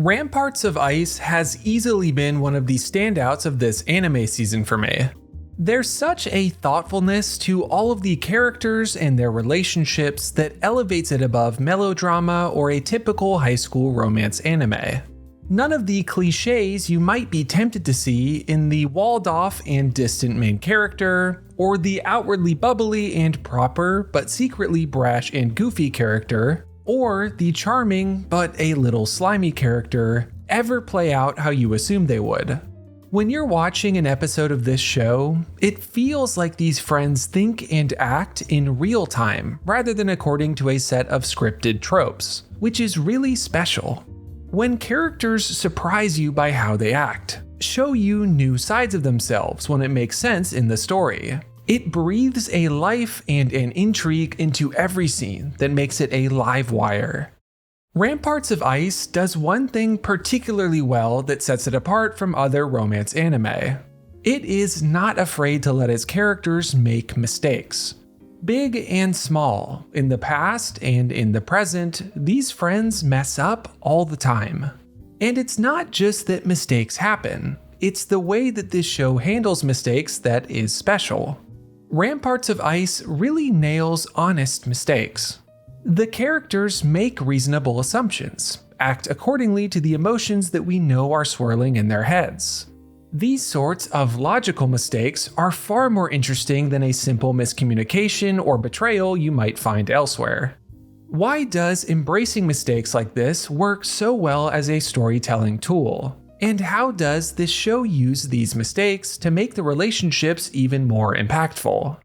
Ramparts of Ice has easily been one of the standouts of this anime season for me. There's such a thoughtfulness to all of the characters and their relationships that elevates it above melodrama or a typical high school romance anime. None of the cliches you might be tempted to see in the walled-off and distant main character, or the outwardly bubbly and proper but secretly brash and goofy character, or the charming but a little slimy character ever play out how you assume they would. When you're watching an episode of this show, it feels like these friends think and act in real time rather than according to a set of scripted tropes, which is really special. When characters surprise you by how they act, show you new sides of themselves when it makes sense in the story, it breathes a life and an intrigue into every scene that makes it a live wire. Ramparts of Ice does one thing particularly well that sets it apart from other romance anime. It is not afraid to let its characters make mistakes. Big and small, in the past and in the present, these friends mess up all the time. And it's not just that mistakes happen, it's the way that this show handles mistakes that is special. Ramparts of Ice really nails honest mistakes. The characters make reasonable assumptions, act accordingly to the emotions that we know are swirling in their heads. These sorts of logical mistakes are far more interesting than a simple miscommunication or betrayal you might find elsewhere. Why does embracing mistakes like this work so well as a storytelling tool? And how does this show use these mistakes to make the relationships even more impactful?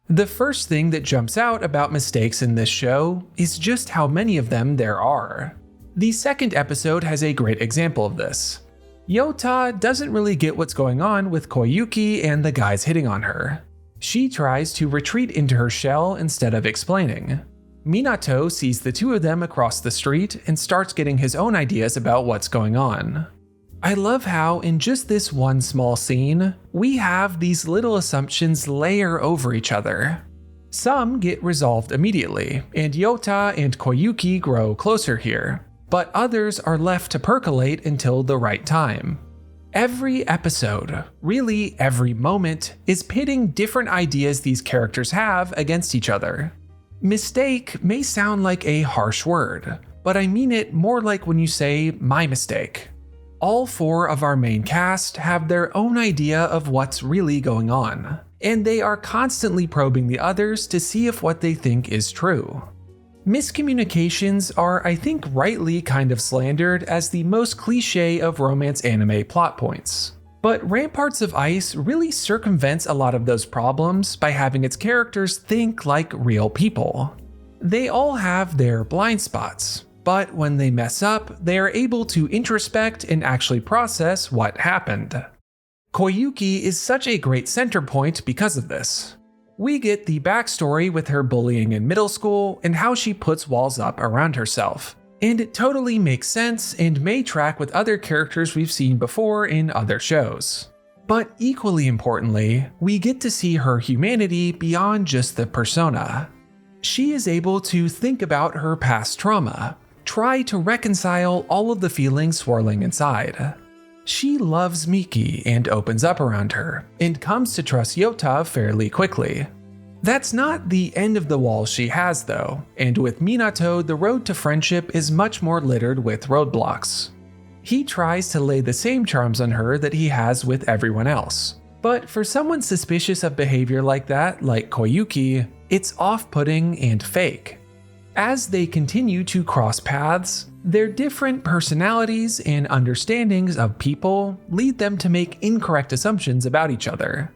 The first thing that jumps out about mistakes in this show is just how many of them there are. The second episode has a great example of this. Yota doesn't really get what's going on with Koyuki and the guys hitting on her. She tries to retreat into her shell instead of explaining. Minato sees the two of them across the street and starts getting his own ideas about what's going on. I love how in just this one small scene, we have these little assumptions layer over each other. Some get resolved immediately, and Yota and Koyuki grow closer here, but others are left to percolate until the right time. Every episode, really every moment, is pitting different ideas these characters have against each other. Mistake may sound like a harsh word, but I mean it more like when you say, "my mistake." All four of our main cast have their own idea of what's really going on, and they are constantly probing the others to see if what they think is true. Miscommunications are, I think, rightly kind of slandered as the most cliche of romance anime plot points. But Ramparts of Ice really circumvents a lot of those problems by having its characters think like real people. They all have their blind spots, but when they mess up, they are able to introspect and actually process what happened. Koyuki is such a great center point because of this. We get the backstory with her bullying in middle school and how she puts walls up around herself. And it totally makes sense and may track with other characters we've seen before in other shows. But equally importantly, we get to see her humanity beyond just the persona. She is able to think about her past trauma, try to reconcile all of the feelings swirling inside. She loves Miki and opens up around her, and comes to trust Yota fairly quickly. That's not the end of the walls she has though, and with Minato the road to friendship is much more littered with roadblocks. He tries to lay the same charms on her that he has with everyone else, but for someone suspicious of behavior like that, like Koyuki, it's off-putting and fake. As they continue to cross paths, their different personalities and understandings of people lead them to make incorrect assumptions about each other.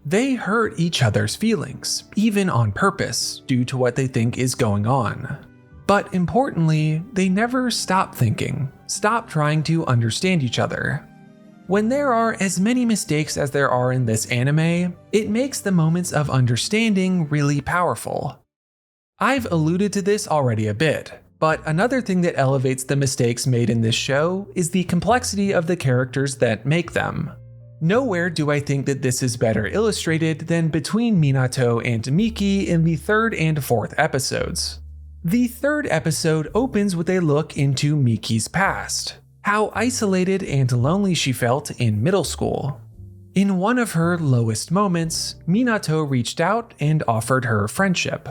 They hurt each other's feelings, even on purpose, due to what they think is going on. But importantly, they never stop thinking, stop trying to understand each other. When there are as many mistakes as there are in this anime, it makes the moments of understanding really powerful. I've alluded to this already a bit, but another thing that elevates the mistakes made in this show is the complexity of the characters that make them. Nowhere do I think that this is better illustrated than between Minato and Miki in the third and fourth episodes. The third episode opens with a look into Miki's past, how isolated and lonely she felt in middle school. In one of her lowest moments, Minato reached out and offered her friendship.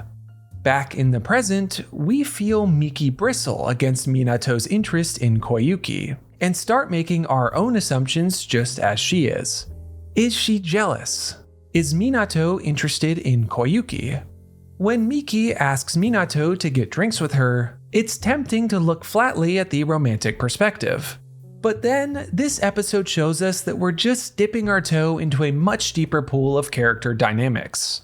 Back in the present, we feel Miki bristle against Minato's interest in Koyuki, and start making our own assumptions just as she is. Is she jealous? Is Minato interested in Koyuki? When Miki asks Minato to get drinks with her, it's tempting to look flatly at the romantic perspective. But then, this episode shows us that we're just dipping our toe into a much deeper pool of character dynamics.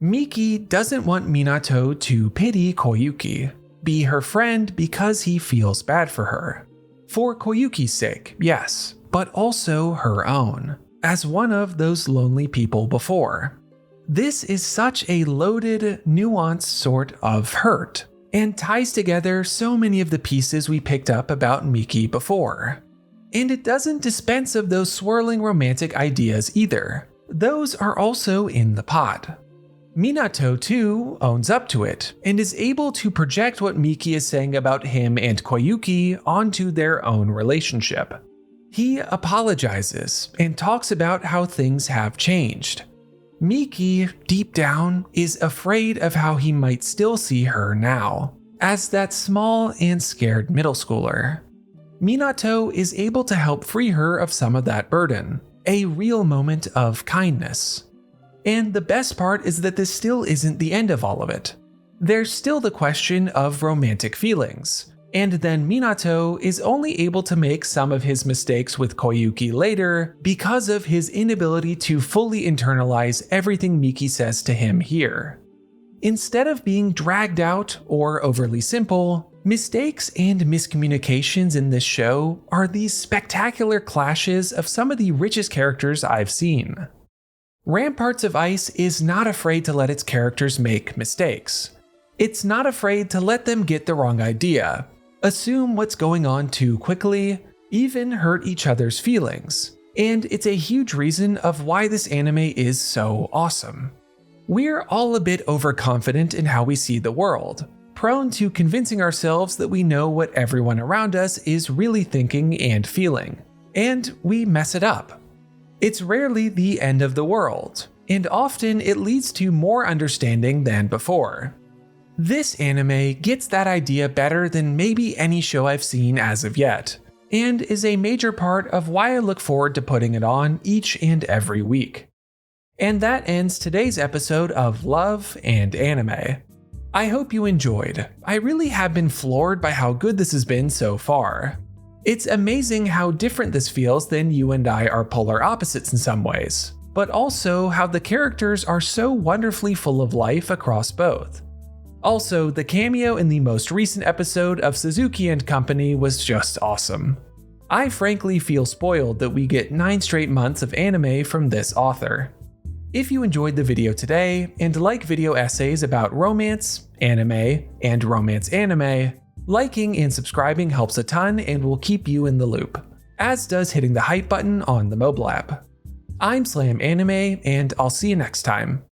Miki doesn't want Minato to pity Koyuki, be her friend because he feels bad for her. For Koyuki's sake, yes, but also her own, as one of those lonely people before. This is such a loaded, nuanced sort of hurt, and ties together so many of the pieces we picked up about Miki before. And it doesn't dispense of those swirling romantic ideas either. Those are also in the pot. Minato too owns up to it, and is able to project what Miki is saying about him and Koyuki onto their own relationship. He apologizes and talks about how things have changed. Miki, deep down, is afraid of how he might still see her now, as that small and scared middle schooler. Minato is able to help free her of some of that burden, a real moment of kindness. And the best part is that this still isn't the end of all of it. There's still the question of romantic feelings, and then Minato is only able to make some of his mistakes with Koyuki later because of his inability to fully internalize everything Miki says to him here. Instead of being dragged out or overly simple, mistakes and miscommunications in this show are these spectacular clashes of some of the richest characters I've seen. Ramparts of Ice is not afraid to let its characters make mistakes. It's not afraid to let them get the wrong idea, assume what's going on too quickly, even hurt each other's feelings, and it's a huge reason of why this anime is so awesome. We're all a bit overconfident in how we see the world, prone to convincing ourselves that we know what everyone around us is really thinking and feeling, and we mess it up. It's rarely the end of the world, and often it leads to more understanding than before. This anime gets that idea better than maybe any show I've seen as of yet, and is a major part of why I look forward to putting it on each and every week. And that ends today's episode of Love and Anime. I hope you enjoyed. I really have been floored by how good this has been so far. It's amazing how different this feels than you and I are polar opposites in some ways, but also how the characters are so wonderfully full of life across both. Also, the cameo in the most recent episode of Suzuki and Company was just awesome. I frankly feel spoiled that we get 9 straight months of anime from this author. If you enjoyed the video today and like video essays about romance, anime, and romance anime, liking and subscribing helps a ton and will keep you in the loop, as does hitting the hype button on the mobile app. I'm Slam Anime, and I'll see you next time.